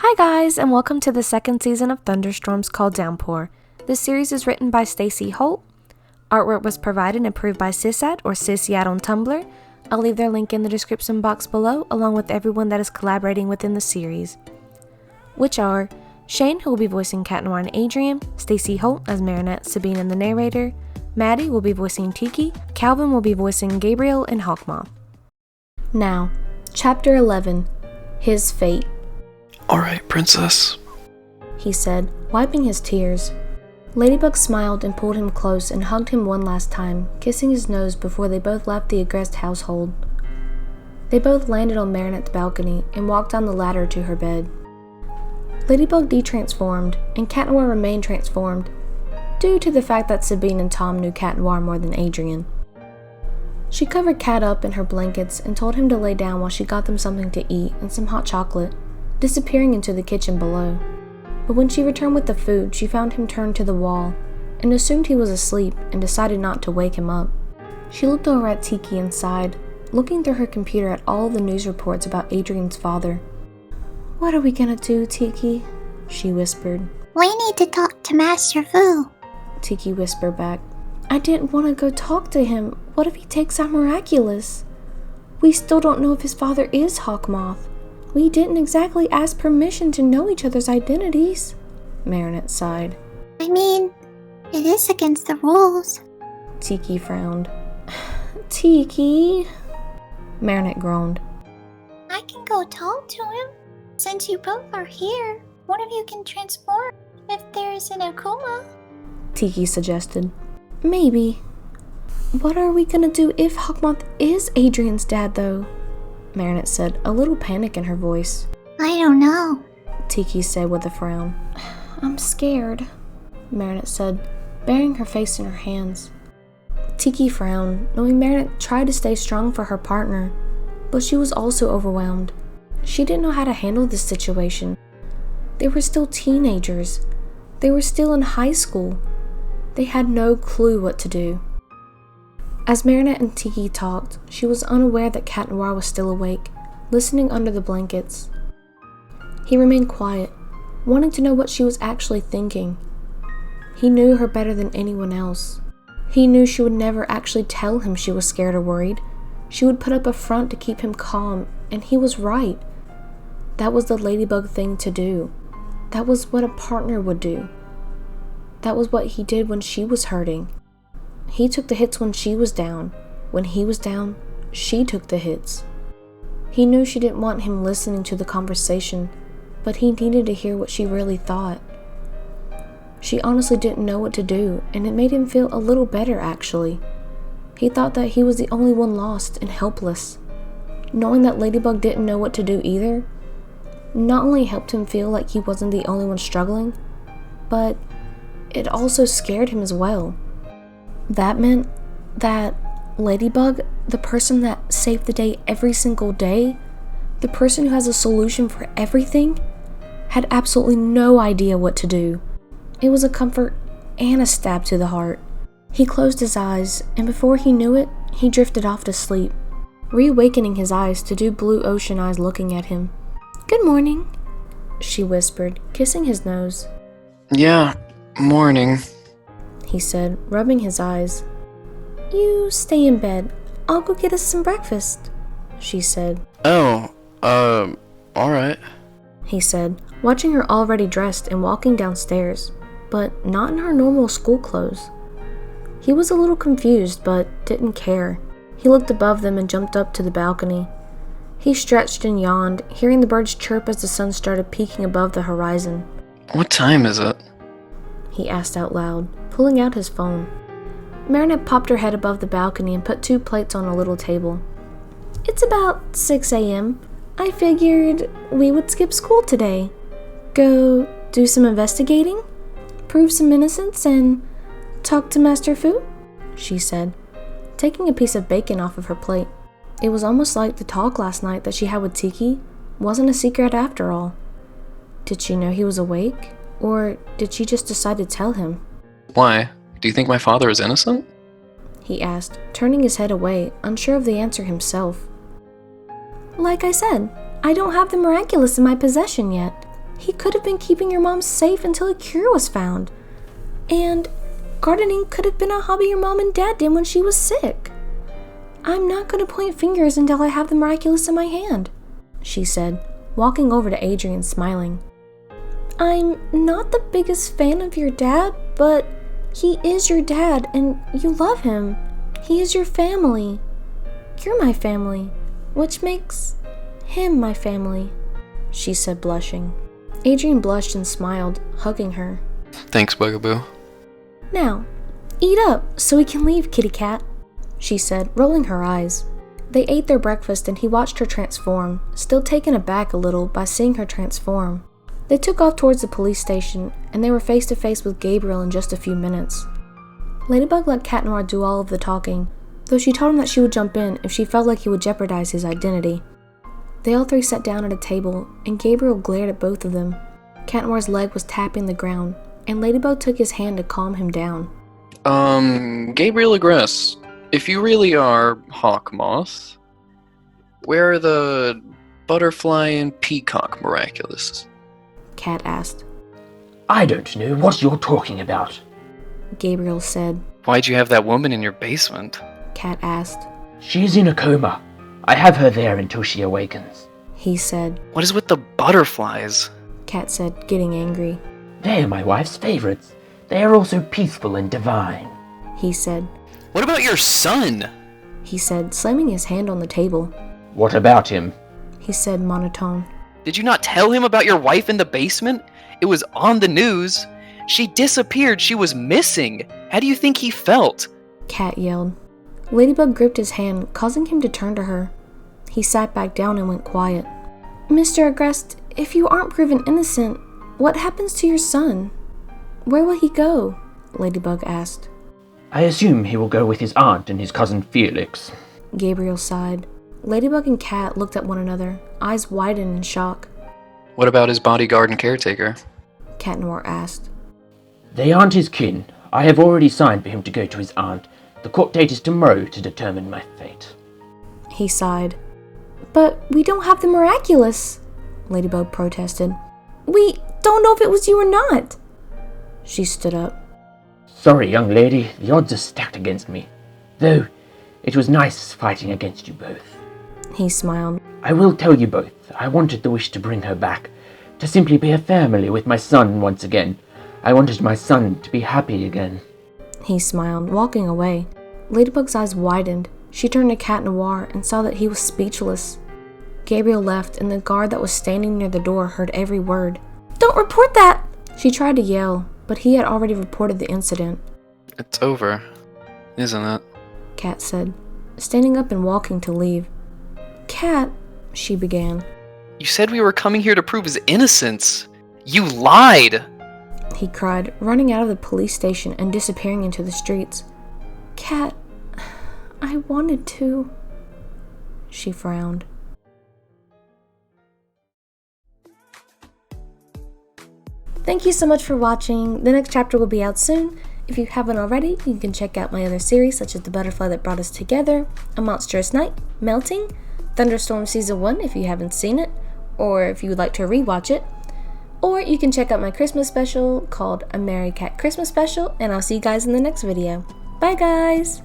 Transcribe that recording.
Hi guys, and welcome to the second season of Thunderstorms called Downpour. This series is written by Stacey, Holt. Artwork was provided and approved by Sisaat or Sisaat on Tumblr. I'll leave their link in the description box below, along with everyone that is collaborating within the series, which are Shane, who will be voicing Cat Noir and Adrian, Stacey Holt as Marinette, Sabine, and the Narrator, Maddie will be voicing Tikki, Calvin will be voicing Gabriel and Hawkmoth. Now, Chapter 11, His Fate. Alright, princess, he said, wiping his tears. Ladybug smiled and pulled him close and hugged him one last time, kissing his nose before they both left the aggressed household. They both landed on Marinette's balcony and walked down the ladder to her bed. Ladybug de-transformed, and Cat Noir remained transformed, due to the fact that Sabine and Tom knew Cat Noir more than Adrian. She covered Cat up in her blankets and told him to lay down while she got them something to eat and some hot chocolate, disappearing into the kitchen below. But when she returned with the food, she found him turned to the wall and assumed he was asleep and decided not to wake him up. She looked over at Tikki and sighed, looking through her computer at all the news reports about Adrian's father. "What are we gonna do, Tikki?" she whispered. "We need to talk to Master Fu," Tikki whispered back. "I didn't want to go talk to him. What if he takes our Miraculous? We still don't know if his father is Hawkmoth. We didn't exactly ask permission to know each other's identities," Marinette sighed. "I mean, it is against the rules." Tikki frowned. "Tikki," Marinette groaned. "I can go talk to him. Since you both are here, one of you can transform if there is an Akuma," Tikki suggested. "Maybe. What are we gonna do if Hawkmoth is Adrian's dad, though?" Marinette said, a little panic in her voice. "I don't know," Tikki said with a frown. "I'm scared," Marinette said, burying her face in her hands. Tikki frowned, knowing Marinette tried to stay strong for her partner, but she was also overwhelmed. She didn't know how to handle this situation. They were still teenagers. They were still in high school. They had no clue what to do. As Marinette and Tikki talked, she was unaware that Cat Noir was still awake, listening under the blankets. He remained quiet, wanting to know what she was actually thinking. He knew her better than anyone else. He knew she would never actually tell him she was scared or worried. She would put up a front to keep him calm, and he was right. That was the Ladybug thing to do. That was what a partner would do. That was what he did when she was hurting. He took the hits when she was down. When he was down, she took the hits. He knew she didn't want him listening to the conversation, but he needed to hear what she really thought. She honestly didn't know what to do, and it made him feel a little better, actually. He thought that he was the only one lost and helpless. Knowing that Ladybug didn't know what to do either, not only helped him feel like he wasn't the only one struggling, but it also scared him as well. That meant that Ladybug, the person that saved the day every single day, the person who has a solution for everything, had absolutely no idea what to do. It was a comfort and a stab to the heart. He closed his eyes, and before he knew it, he drifted off to sleep, reawakening his eyes to two blue ocean eyes looking at him. "Good morning," she whispered, kissing his nose. Yeah, morning, he said, rubbing his eyes. "You stay in bed. I'll go get us some breakfast," she said. Oh, alright, He said, watching her already dressed and walking downstairs, but not in her normal school clothes. He was a little confused, but didn't care. He looked above them and jumped up to the balcony. He stretched and yawned, hearing the birds chirp as the sun started peeking above the horizon. What time is it? He asked out loud, pulling out his phone. Marinette popped her head above the balcony and put 2 plates on a little table. "It's about 6 a.m. I figured we would skip school today. Go do some investigating, prove some innocence, and talk to Master Fu," she said, taking a piece of bacon off of her plate. It was almost like the talk last night that she had with Tikki wasn't a secret after all. Did she know he was awake? Or did she just decide to tell him? Why? Do you think my father is innocent? He asked, turning his head away, unsure of the answer himself. "Like I said, I don't have the Miraculous in my possession yet. He could have been keeping your mom safe until a cure was found. And gardening could have been a hobby your mom and dad did when she was sick. I'm not going to point fingers until I have the Miraculous in my hand, she said, walking over to Adrian smiling. I'm not the biggest fan of your dad, but he is your dad and you love him. He is your family. You're my family, which makes him my family, she said, blushing. Adrian blushed and smiled, hugging her. Thanks, Bugaboo. Now, eat up so we can leave, kitty cat, she said, rolling her eyes. They ate their breakfast and he watched her transform, still taken aback a little by seeing her transform. They took off towards the police station, and they were face to face with Gabriel in just a few minutes. Ladybug let Cat Noir do all of the talking, though she told him that she would jump in if she felt like he would jeopardize his identity. They all three sat down at a table, and Gabriel glared at both of them. Cat Noir's leg was tapping the ground, and Ladybug took his hand to calm him down. Gabriel Agress, if you really are Hawkmoth, where are the butterfly and peacock Miraculous? Cat asked. I don't know what you're talking about, Gabriel said. Why'd you have that woman in your basement? Cat asked. She's in a coma. I have her there until she awakens, he said. What is with the butterflies? Cat said, getting angry. They are my wife's favorites. They are also peaceful and divine, he said. What about your son? He said, slamming his hand on the table. What about him? He said, monotone. Did you not tell him about your wife in the basement? It was on the news. She disappeared. She was missing. How do you think he felt? Cat yelled. Ladybug gripped his hand, causing him to turn to her. He sat back down and went quiet. Mr. Agrest, if you aren't proven innocent, what happens to your son? Where will he go? Ladybug asked. I assume he will go with his aunt and his cousin Felix. Gabriel sighed. Ladybug and Cat looked at one another, eyes widened in shock. What about his bodyguard and caretaker? Cat Noir asked. They aren't his kin. I have already signed for him to go to his aunt. The court date is tomorrow to determine my fate. He sighed. But we don't have the Miraculous, Ladybug protested. We don't know if it was you or not. She stood up. Sorry, young lady, the odds are stacked against me. Though, it was nice fighting against you both. He smiled. I will tell you both, I wanted the wish to bring her back, to simply be a family with my son once again. I wanted my son to be happy again. He smiled, walking away. Ladybug's eyes widened. She turned to Cat Noir and saw that he was speechless. Gabriel left, and the guard that was standing near the door heard every word. Don't report that! She tried to yell, but he had already reported the incident. It's over, isn't it? Cat said, standing up and walking to leave. Cat, she began. You said we were coming here to prove his innocence. You lied! He cried, running out of the police station and disappearing into the streets. Cat, I wanted to. She frowned. Thank you so much for watching. The next chapter will be out soon. If you haven't already, you can check out my other series such as The Butterfly That Brought Us Together, A Monstrous Night, Melting, Thunderstorms Season 1 if you haven't seen it, or if you would like to rewatch it. Or you can check out my Christmas special called A Merry Cat Christmas Special, and I'll see you guys in the next video. Bye guys!